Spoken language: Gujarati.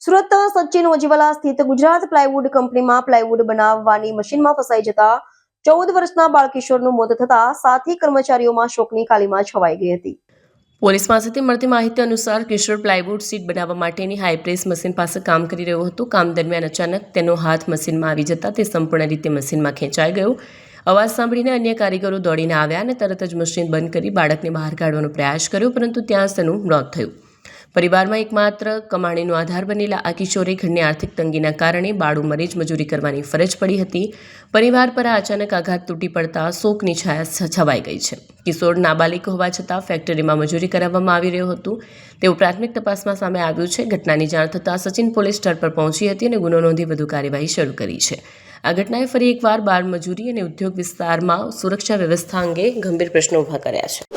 સુરત સચિન ઓજીવાલા સ્થિત ગુજરાત પ્લાયવુડ કંપનીમાં પ્લાયવુડ બનાવવાની મશીનમાં ફસાઈ જતા 14 વર્ષના બાળકિશોરનું મોત થતા સાથી કર્મચારીઓમાં શોકની કાલીમાં છવાઈ ગઈ હતી. પોલીસ પાસેથી મળતી માહિતી અનુસાર કિશોર પ્લાયવુડ સીટ બનાવવા માટેની હાઈપ્રેસ મશીન પાસે કામ કરી રહ્યો હતો. કામ દરમિયાન અચાનક તેનો હાથ મશીનમાં આવી જતા તે સંપૂર્ણ રીતે મશીનમાં ખેંચાઈ ગયો. અવાજ સાંભળીને અન્ય કારીગરો દોડીને આવ્યા અને તરત જ મશીન બંધ કરી બાળકને બહાર કાઢવાનો પ્રયાસ કર્યો, પરંતુ ત્યાં જ તેનું મોત થયું. પરિવારમાં એકમાત્ર કમાણીનો આધાર બનેલા આ કિશોરે ઘરની આર્થિક તંગીના કારણે બાળુમરે જ મજૂરી કરવાની ફરજ પડી હતી. પરિવાર પર આ અચાનક આઘાત તૂટી પડતા શોકની છાયા છવાઈ ગઈ છે. કિશોર નાબાલિગ હોવા છતાં ફેક્ટરીમાં મજૂરી કરાવવામાં આવી રહ્યું હતું તેવું પ્રાથમિક તપાસમાં સામે આવ્યું છે. ઘટનાની જાણ થતાં સચિન પોલીસ સ્થળ પર પહોંચી હતી અને ગુનો નોંધી વધુ કાર્યવાહી શરૂ કરી છે. આ ઘટનાએ ફરી એકવાર બાળ મજૂરી અને ઉદ્યોગ વિસ્તારમાં સુરક્ષા વ્યવસ્થા અંગે ગંભીર પ્રશ્નો ઊભા કર્યા છે.